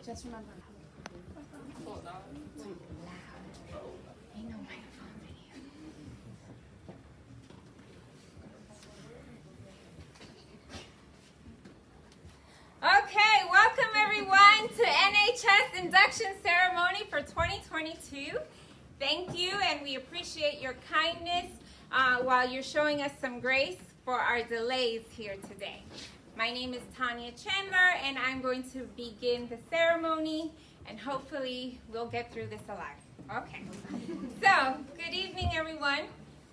Just remember. Hold on. Ain't no microphone in here. Okay, welcome everyone to NHS Induction Ceremony for 2022. Thank you, and we appreciate your kindness while you're showing us some grace for our delays here today. My name is Tanya Chandler, and I'm going to begin the ceremony, and hopefully we'll get through this alive. Okay, so good evening everyone.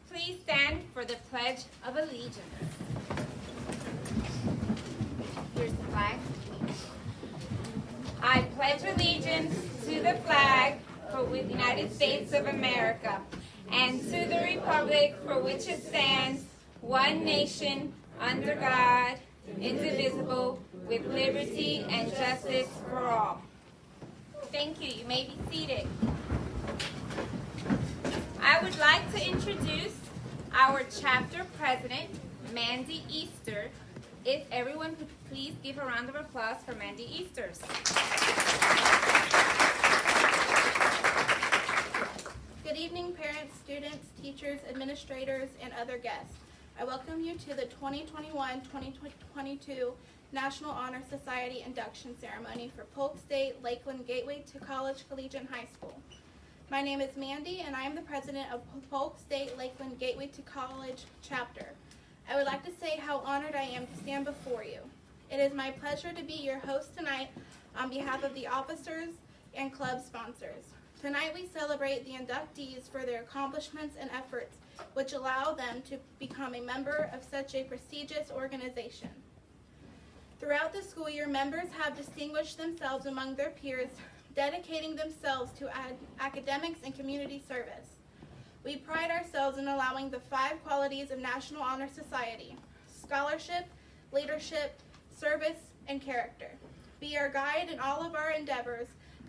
Please stand for the Pledge of Allegiance. Here's the flag. I pledge allegiance to the flag for the United States of America and to the republic for which it stands, one nation, under God, indivisible, with liberty and justice for all. Thank you. You may be seated. I would like to introduce our chapter president, Mandy Easter. If everyone could please give a round of applause for Mandy Easters. Good evening, parents, students, teachers, administrators, and other guests. I welcome you to the 2021-2022 National Honor Society Induction Ceremony for Polk State Lakeland Gateway to College Collegiate High School. My name is Mandy, and I am the president of Polk State Lakeland Gateway to College chapter. I would like to say how honored I am to stand before you. It is my pleasure to be your host tonight on behalf of the officers and club sponsors. Tonight we celebrate the inductees for their accomplishments and efforts which allow them to become a member of such a prestigious organization. Throughout the school year, members have distinguished themselves among their peers, dedicating themselves to academics and community service. We pride ourselves in allowing the 5 qualities of National Honor Society: scholarship, leadership, service, and character. Be our guide in all of our endeavors.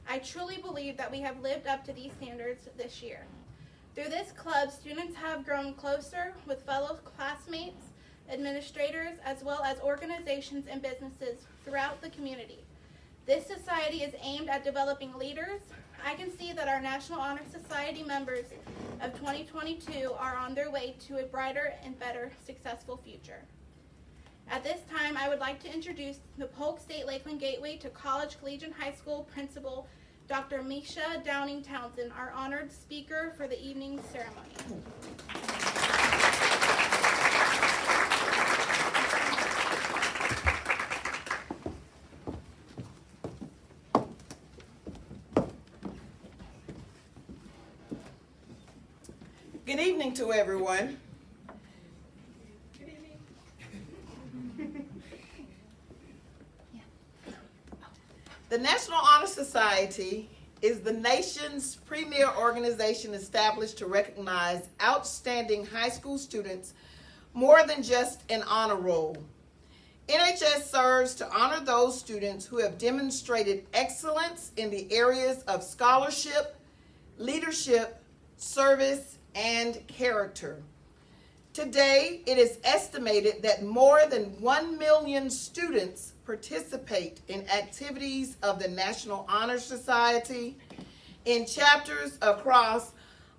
I truly believe that we have lived up to these standards this year. Through this club, students have grown closer with fellow classmates, administrators, as well as organizations and businesses throughout the community. This society is aimed at developing leaders. I can see that our National Honor Society members of 2022 are on their way to a brighter and better successful future. At this time, I would like to introduce the Polk State Lakeland Gateway to College Collegiate High School Principal, Dr. Misha Downing Townsend, our honored speaker for the evening ceremony. Good evening to everyone. Good evening. The National Honor Society is the nation's premier organization established to recognize outstanding high school students more than just an honor roll. NHS serves to honor those students who have demonstrated excellence in the areas of scholarship, leadership, service, and character. Today, it is estimated that more than 1 million students participate in activities of the National Honor Society in chapters across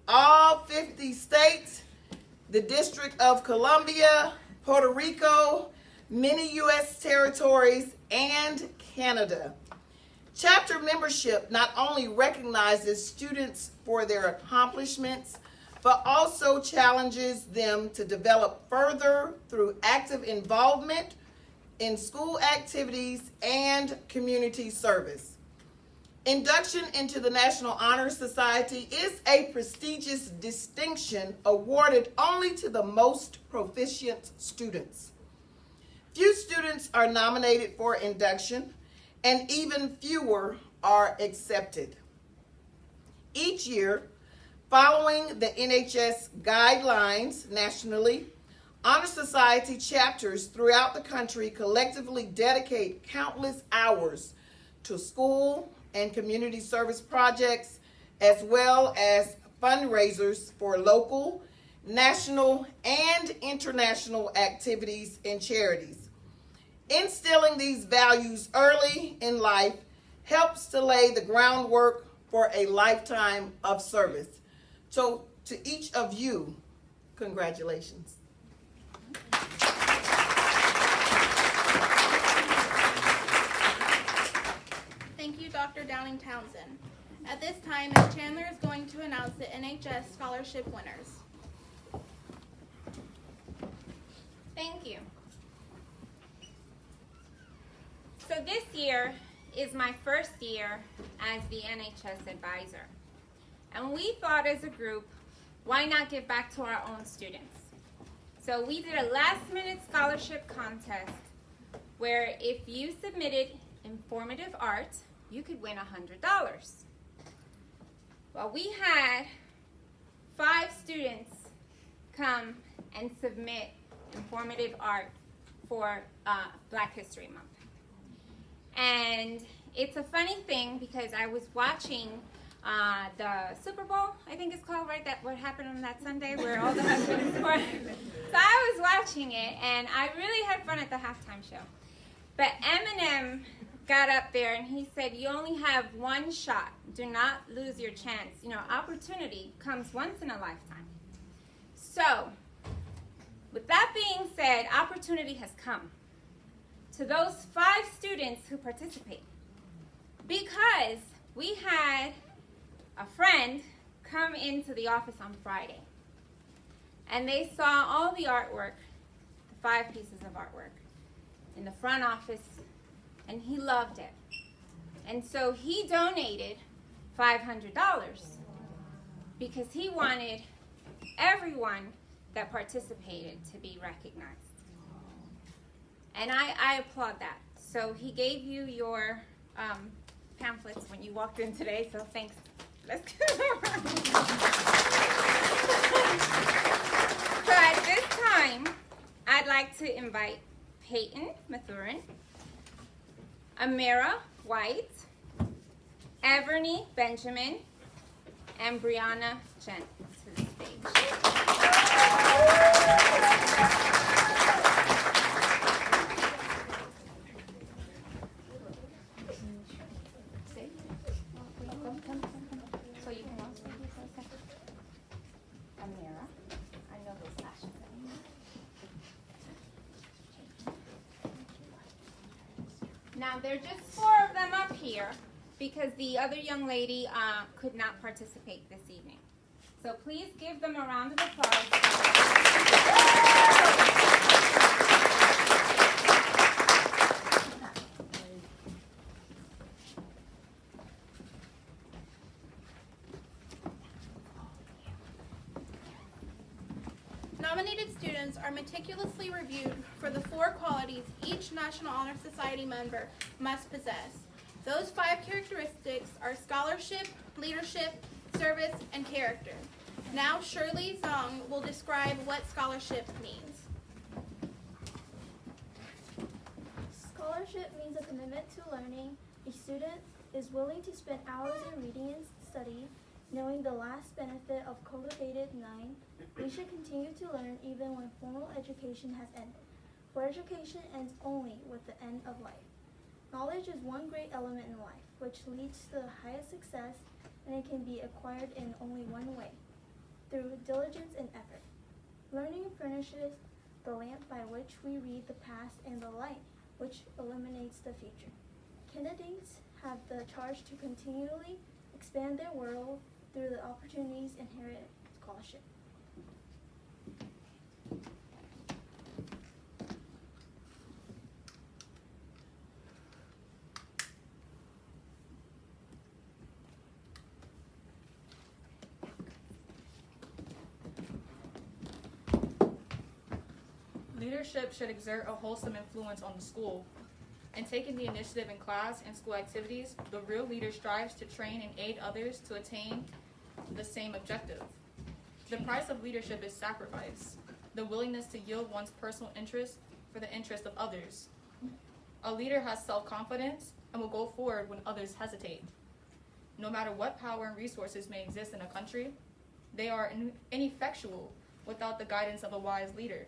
all 50 states, the District of Columbia, Puerto Rico, many U.S. territories, and Canada. Chapter membership not only recognizes students for their accomplishments, but also challenges them to develop further through active involvement in school activities and community service. Induction into the National Honor Society is a prestigious distinction awarded only to the most proficient students. Few students are nominated for induction, and even fewer are accepted. Each year, following the NHS guidelines nationally, Honor Society chapters throughout the country collectively dedicate countless hours to school and community service projects, as well as fundraisers for local, national, and international activities and charities. Instilling these values early in life helps to lay the groundwork for a lifetime of service. So to each of you, congratulations. Thank you, Dr. Downing Townsend. At this time, Ms. Chandler is going to announce the NHS scholarship winners. Thank you. So this year is my first year as the NHS advisor. And we thought as a group, why not give back to our own students? So we did a last-minute scholarship contest where if you submitted informative art, you could win $100. Well, we had 5 students come and submit informative art for Black History Month. And it's a funny thing because I was watching the Super Bowl, I think it's called, right? That what happened on that Sunday where all the husbands were. So I was watching it, and I really had fun at the halftime show. But Eminem got up there and he said, "You only have one shot. Do not lose your chance. You know, opportunity comes once in a lifetime." So, with that being said, opportunity has come to those 5 students who participated, because we had a friend come into the office on Friday and they saw all the artwork, the 5 pieces of artwork in the front office, and he loved it. And so he donated $500 because he wanted everyone that participated to be recognized. And I applaud that. So he gave you your pamphlets when you walked in today, so thanks. Let's give it a round. So at this time, I'd like to invite Peyton Mathurin, Amira White, Everny Benjamin, and Brianna Jen to the stage. So you can also do for a second. Amira, I know those lashes. Now there are just 4 of them up here because the other young lady could not participate this evening. So please give them a round of applause. Nominated students are meticulously reviewed for the 4 qualities each National Honor Society member must possess. Those 5 characteristics are scholarship, leadership, service, and character. Now Shirley Zong will describe what scholarship means. Scholarship means a commitment to learning. A student is willing to spend hours in reading and study, knowing the last benefit of cultivated mind. We should continue to learn even when formal education has ended, for education ends only with the end of life. Knowledge is one great element in life, which leads to the highest success, and it can be acquired in only one way, through diligence and effort. Learning furnishes the lamp by which we read the past and the light which illuminates the future. Candidates have the charge to continually expand their world through the opportunities inherent in scholarship. Leadership should exert a wholesome influence on the school. In taking the initiative in class and school activities, the real leader strives to train and aid others to attain the same objective. The price of leadership is sacrifice, the willingness to yield one's personal interest for the interest of others. A leader has self-confidence and will go forward when others hesitate. No matter what power and resources may exist in a country, they are ineffectual without the guidance of a wise leader.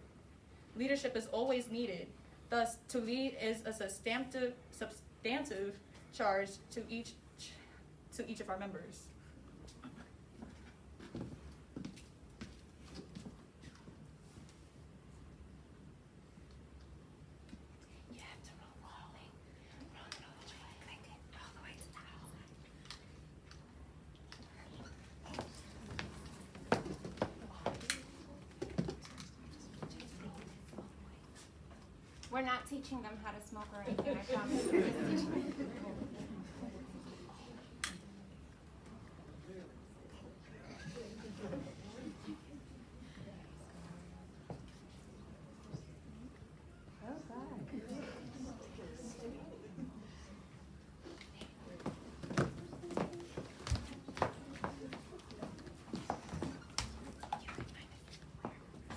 Leadership is always needed. Thus, to lead is a substantive charge to each of our members. We're not teaching them how to smoke or anything, I promise. We're just teaching them.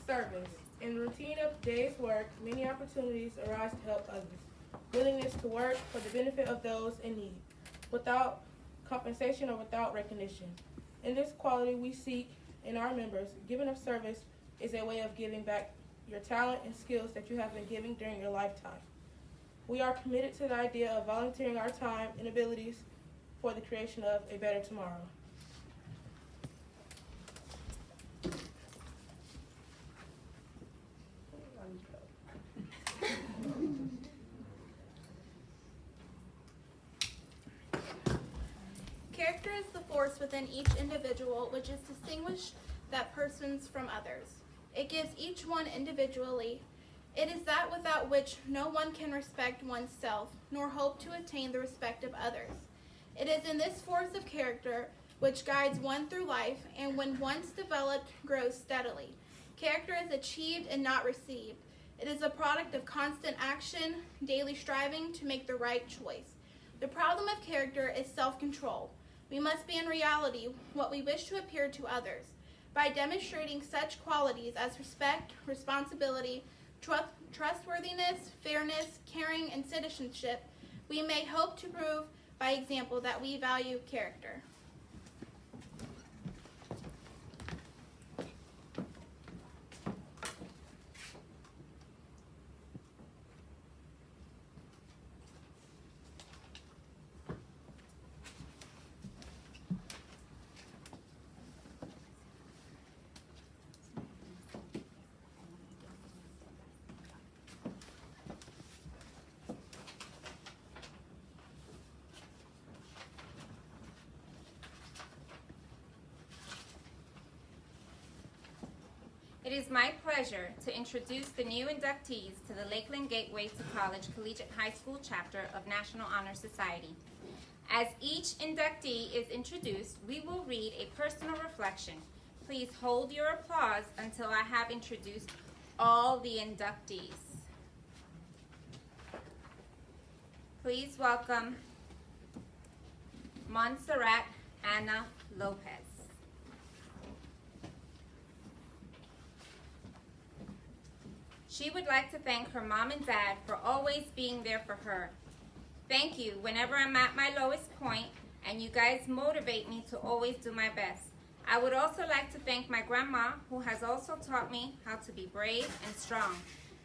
Service. In the routine of day's work, many opportunities arise to help others. Willingness to work for the benefit of those in need, without compensation or without recognition. In this quality we seek in our members, giving of service is a way of giving back your talent and skills that you have been giving during your lifetime. We are committed to the idea of volunteering our time and abilities for the creation of a better tomorrow. Character is the force within each individual which is distinguished that persons from others. It gives each one individually. It is that without which no one can respect oneself, nor hope to attain the respect of others. It is in this force of character which guides one through life, and when once developed, grows steadily. Character is achieved and not received. It is a product of constant action, daily striving to make the right choice. The problem of character is self-control. We must be in reality what we wish to appear to others. By demonstrating such qualities as respect, responsibility, trustworthiness, fairness, caring, and citizenship, we may hope to prove by example that we value character. It is my pleasure to introduce the new inductees to the Lakeland Gateway to College Collegiate High School chapter of National Honor Society. As each inductee is introduced, we will read a personal reflection. Please hold your applause until I have introduced all the inductees. Please welcome Montserrat Ana Lopez. She would like to thank her mom and dad for always being there for her. Thank you whenever I'm at my lowest point, and you guys motivate me to always do my best. I would also like to thank my grandma, who has also taught me how to be brave and strong.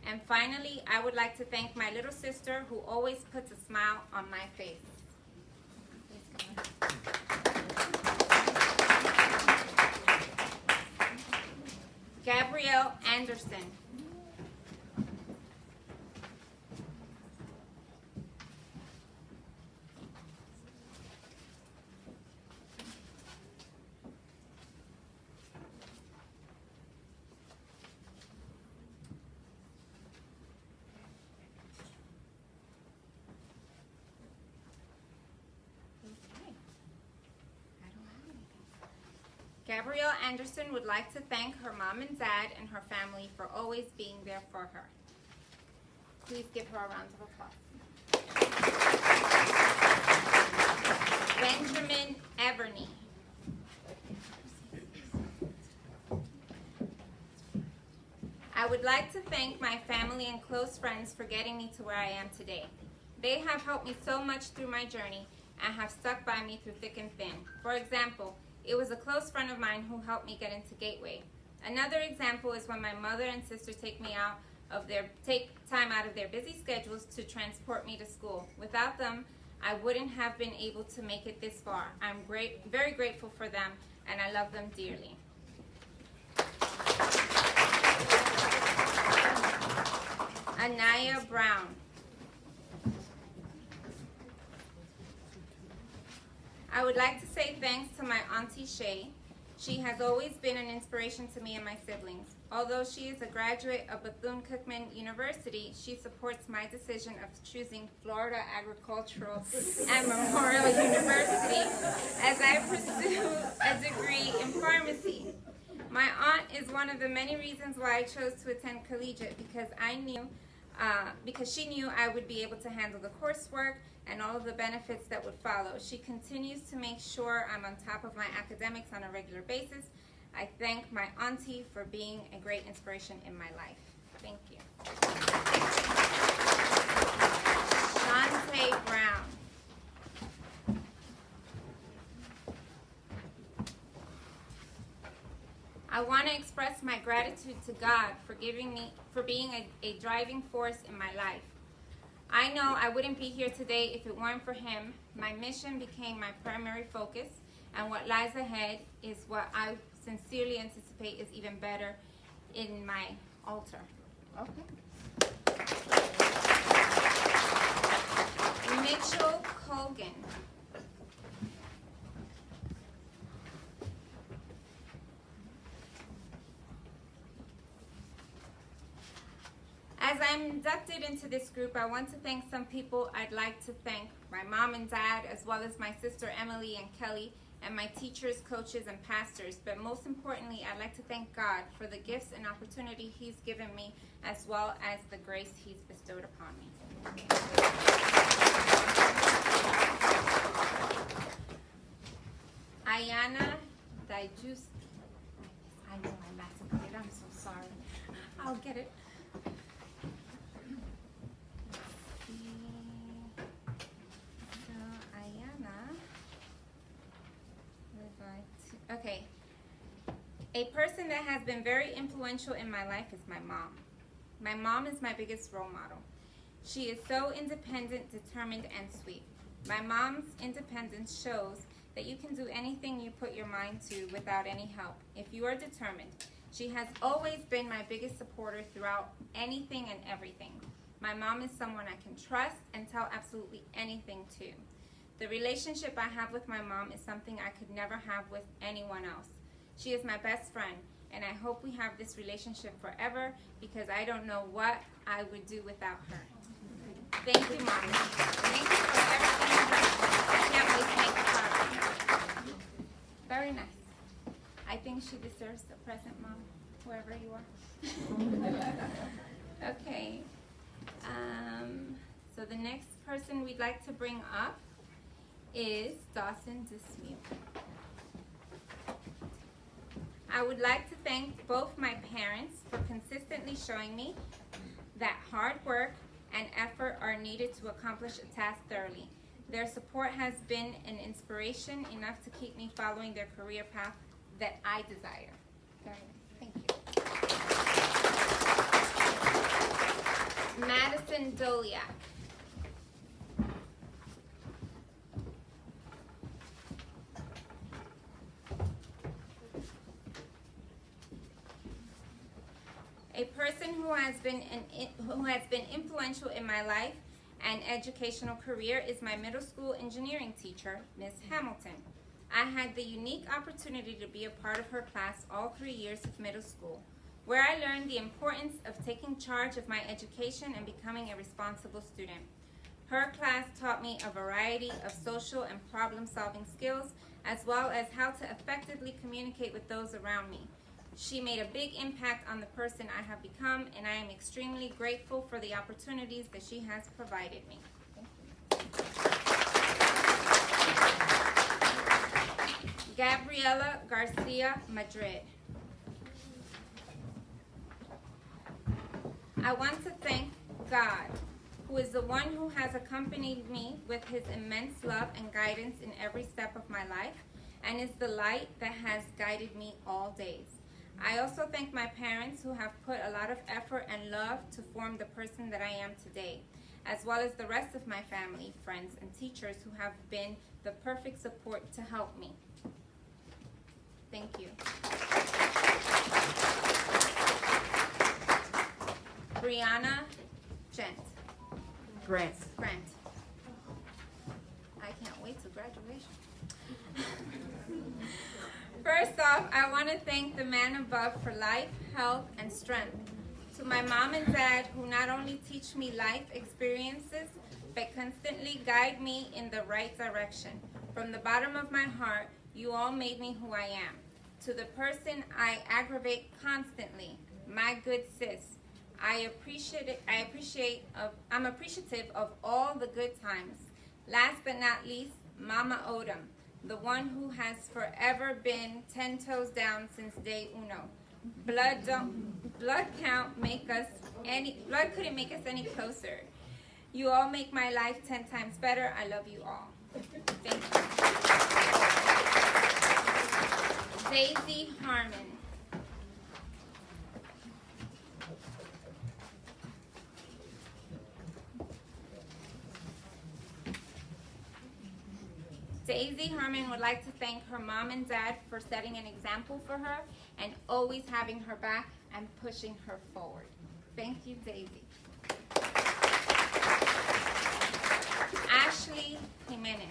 And finally, I would like to thank my little sister, who always puts a smile on my face. Gabrielle Anderson. Gabrielle Anderson would like to thank her mom and dad and her family for always being there for her. Please give her a round of applause. Benjamin Everney. I would like to thank my family and close friends for getting me to where I am today. They have helped me so much through my journey and have stuck by me through thick and thin. For example, it was a close friend of mine who helped me get into Gateway. Another example is when my mother and sister take time out of their busy schedules to transport me to school. Without them, I wouldn't have been able to make it this far. I'm very grateful for them, and I love them dearly. Anaya Brown. I would like to say thanks to my Auntie Shay. She has always been an inspiration to me and my siblings. Although she is a graduate of Bethune-Cookman University, she supports my decision of choosing Florida Agricultural and Memorial University as I pursue a degree in pharmacy. My aunt is one of the many reasons why I chose to attend collegiate because she knew I would be able to handle the coursework and all of the benefits that would follow. She continues to make sure I'm on top of my academics on a regular basis. I thank my auntie for being a great inspiration in my life. Thank you. Shante Brown. I want to express my gratitude to God for being a driving force in my life. I know I wouldn't be here today if it weren't for him. My mission became my primary focus, and what lies ahead is what I sincerely anticipate is even better in my altar. Okay. Mitchell Colgan. As I'm inducted into this group, I want to thank some people I'd like to thank. My mom and dad, as well as my sister Emily and Kelly, and my teachers, coaches, and pastors. But most importantly, I'd like to thank God for the gifts and opportunity He's given me, as well as the grace He's bestowed upon me. Ayana Dijus. I know I massacred it. I'm so sorry. I'll get it. Okay. A person that has been very influential in my life is my mom. My mom is my biggest role model. She is so independent, determined, and sweet. My mom's independence shows that you can do anything you put your mind to without any help if you are determined. She has always been my biggest supporter throughout anything and everything. My mom is someone I can trust and tell absolutely anything to. The relationship I have with my mom is something I could never have with anyone else. She is my best friend, and I hope we have this relationship forever because I don't know what I would do without her. Thank you, Mom. Thank you for everything you do. I can't wait to make it proud. Very nice. I think she deserves a present, Mom, wherever you are. Okay. So the next person we'd like to bring up is Dawson Dismute. I would like to thank both my parents for consistently showing me that hard work and effort are needed to accomplish a task thoroughly. Their support has been an inspiration enough to keep me following their career path that I desire. Very nice. Thank you. Madison Doliak. A person who has been influential in my life and educational career is my middle school engineering teacher, Ms. Hamilton. I had the unique opportunity to be a part of her class all 3 years of middle school, where I learned the importance of taking charge of my education and becoming a responsible student. Her class taught me a variety of social and problem-solving skills, as well as how to effectively communicate with those around me. She made a big impact on the person I have become, and I am extremely grateful for the opportunities that she has provided me. Gabriela Garcia Madrid. I want to thank God, who is the one who has accompanied me with His immense love and guidance in every step of my life, and is the light that has guided me all days. I also thank my parents who have put a lot of effort and love to form the person that I am today. as well as the rest of my family, friends, and teachers who have been the perfect support to help me. Thank you. Brianna Grant. I can't wait till graduation. First off, I want to thank the man above for life, health, and strength. To my mom and dad, who not only teach me life experiences, but constantly guide me in the right direction. From the bottom of my heart, you all made me who I am. To the person I aggravate constantly, my good sis, I'm appreciative of all the good times. Last but not least, Mama Odom, the one who has forever been 10 toes down since day uno. Blood couldn't make us any closer. You all make my life 10 times better. I love you all. Thank you. Daisy Harmon. Daisy Harmon would like to thank her mom and dad for setting an example for her and always having her back and pushing her forward. Thank you, Daisy. Ashley Jimenez.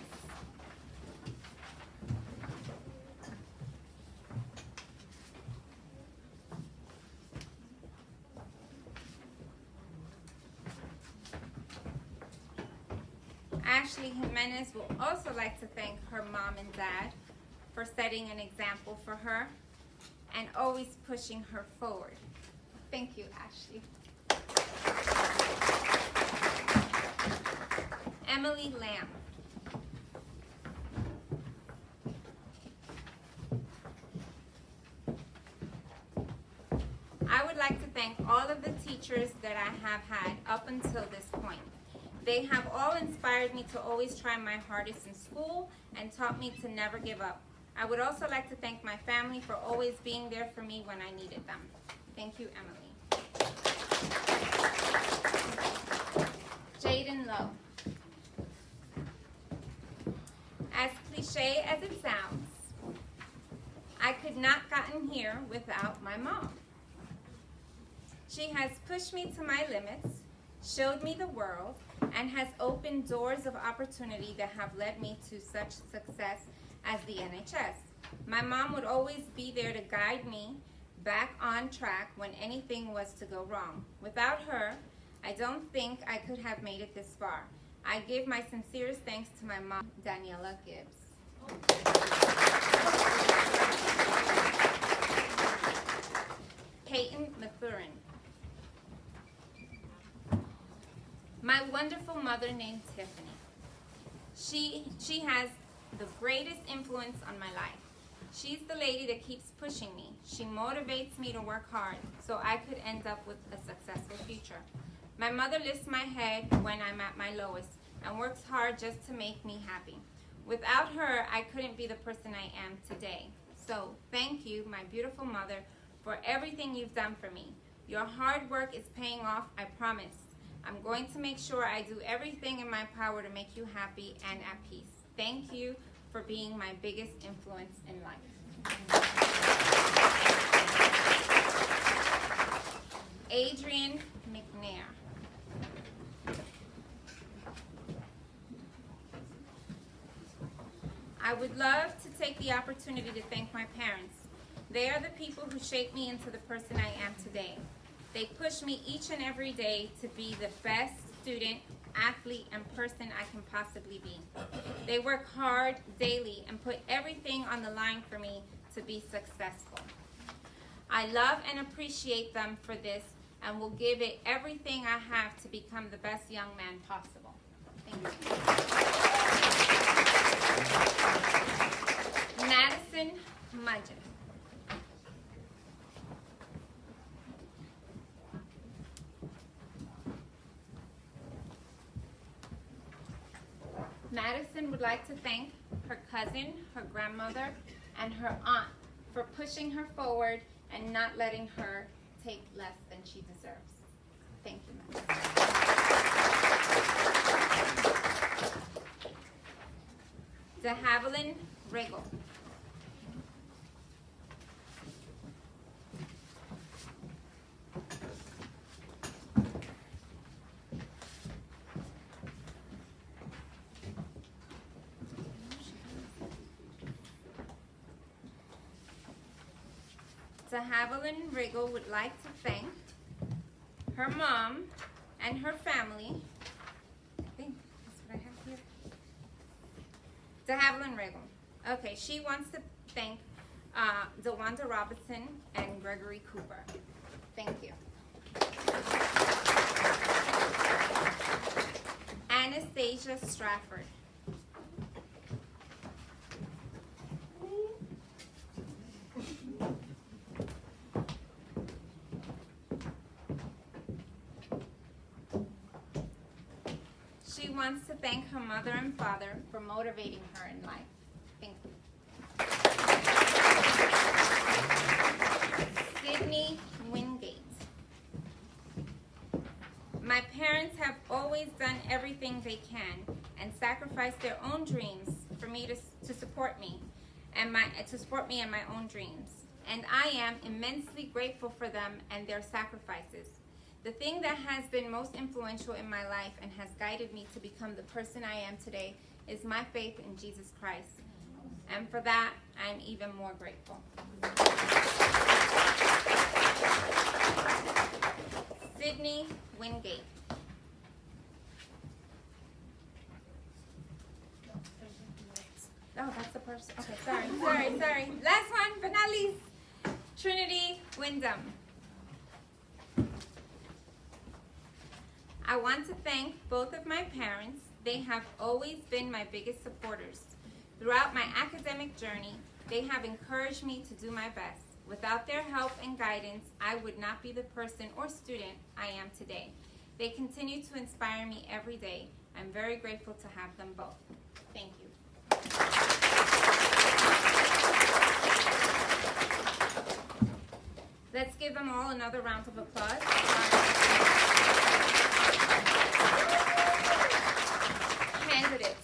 Ashley Jimenez will also like to thank her mom and dad for setting an example for her and always pushing her forward. Thank you, Ashley. Emily Lamb. I would like to thank all of the teachers that I have had up until this point. They have all inspired me to always try my hardest in school and taught me to never give up. I would also like to thank my family for always being there for me when I needed them. Thank you, Emily. Jaden Lowe. As cliche as it sounds, I could not gotten here without my mom. She has pushed me to my limits, showed me the world, and has opened doors of opportunity that have led me to such success as the NHS. My mom would always be there to guide me back on track when anything was to go wrong. Without her, I don't think I could have made it this far. I give my sincerest thanks to my mom, Daniela Gibbs. Peyton Mathurin. My wonderful mother named Tiffany. She has the greatest influence on my life. She's the lady that keeps pushing me. She motivates me to work hard so I could end up with a successful future. My mother lifts my head when I'm at my lowest and works hard just to make me happy. Without her, I couldn't be the person I am today. So thank you, my beautiful mother, for everything you've done for me. Your hard work is paying off, I promise. I'm going to make sure I do everything in my power to make you happy and at peace. Thank you for being my biggest influence in life. Adrian McNair. I would love to take the opportunity to thank my parents. They are the people who shaped me into the person I am today. They push me each and every day to be the best student, athlete, and person I can possibly be. They work hard daily and put everything on the line for me to be successful. I love and appreciate them for this and will give it everything I have to become the best young man possible. Thank you. Madison Mudgett. Madison would like to thank her cousin, her grandmother, and her aunt for pushing her forward and not letting her take less than she deserves. Thank you, Madison. De Havilland Riggle. De Havilland Riggle would like to thank her mom and her family. I think that's what I have here. De Havilland Riggle. Okay, she wants to thank DeWanda Robinson and Gregory Cooper. Thank you. Anastasia Stratford. She wants to thank her mother and father for motivating her in life. Thank you. Sydney Wingate. My parents have always done everything they can and sacrificed their own dreams for me to support me and my own dreams. And I am immensely grateful for them and their sacrifices. The thing that has been most influential in my life and has guided me to become the person I am today is my faith in Jesus Christ. And for that, I'm even more grateful. Sydney Wingate. Oh, that's the person. Okay, sorry. Last one, but not least. Trinity Wyndham. I want to thank both of my parents. They have always been my biggest supporters. Throughout my academic journey, they have encouraged me to do my best. Without their help and guidance, I would not be the person or student I am today. They continue to inspire me every day. I'm very grateful to have them both. Thank you. Let's give them all another round of applause. Candidates,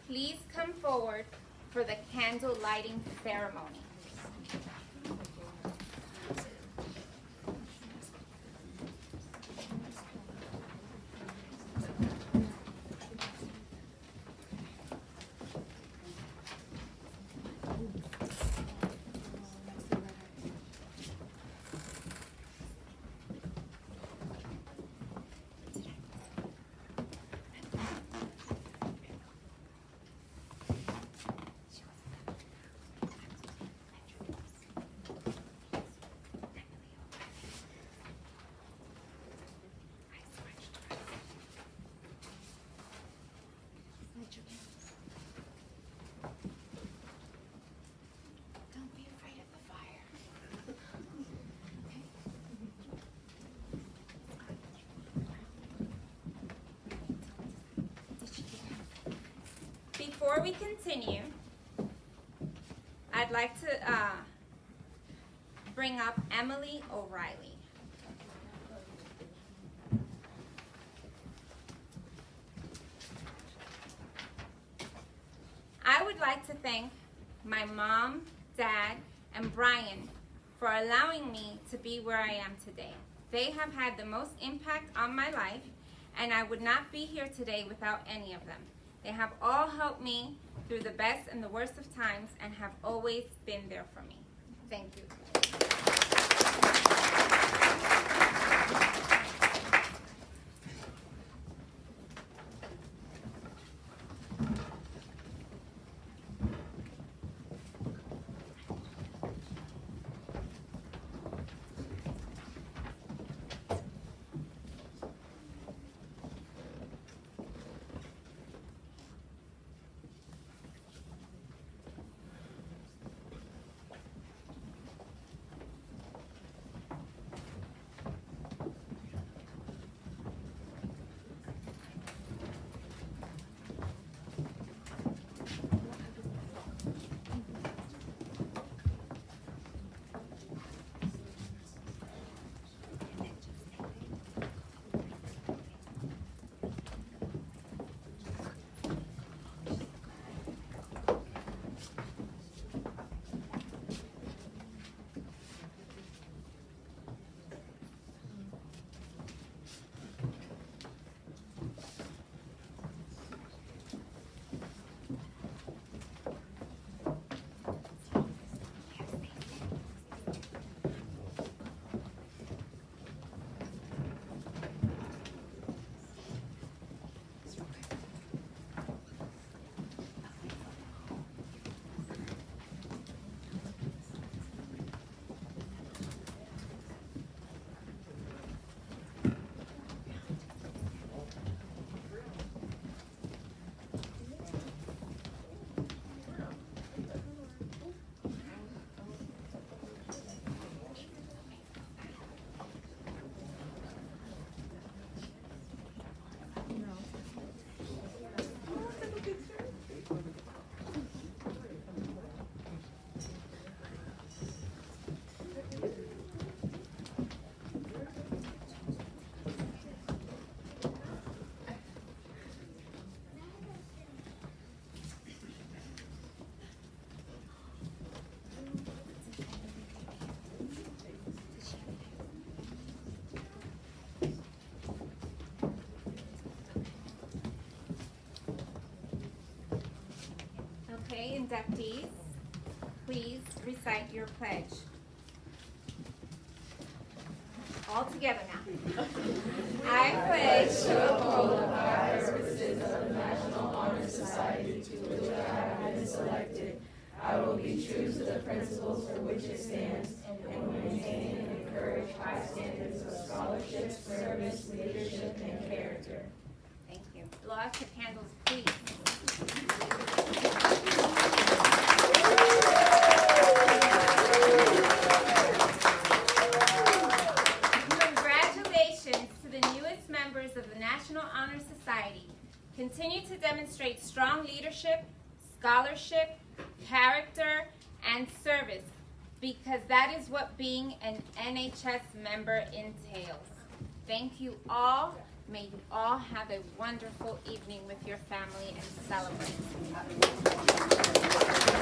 please come forward for the candle lighting ceremony. Don't be afraid of the fire. Before we continue, I'd like to bring up Emily O'Reilly. I would like to thank my mom, dad, and Brian for allowing me to be where I am today. They have had the most impact on my life, and I would not be here today without any of them. They have all helped me through the best and the worst of times and have always been there for me. Thank you. Okay, inductees, please recite your pledge. All together now. I pledge to uphold the purposes of the National Honor Society to which I have been selected. I will be true to the principles for which it stands and will maintain and encourage high standards of scholarship, service, leadership, and character. Thank you. Blow out your candles, please. Congratulations to the newest members of the National Honor Society. Continue to demonstrate strong leadership, scholarship, character, and service, because that is what being an NHS member entails. Thank you all. May you all have a wonderful evening with your family and celebrate.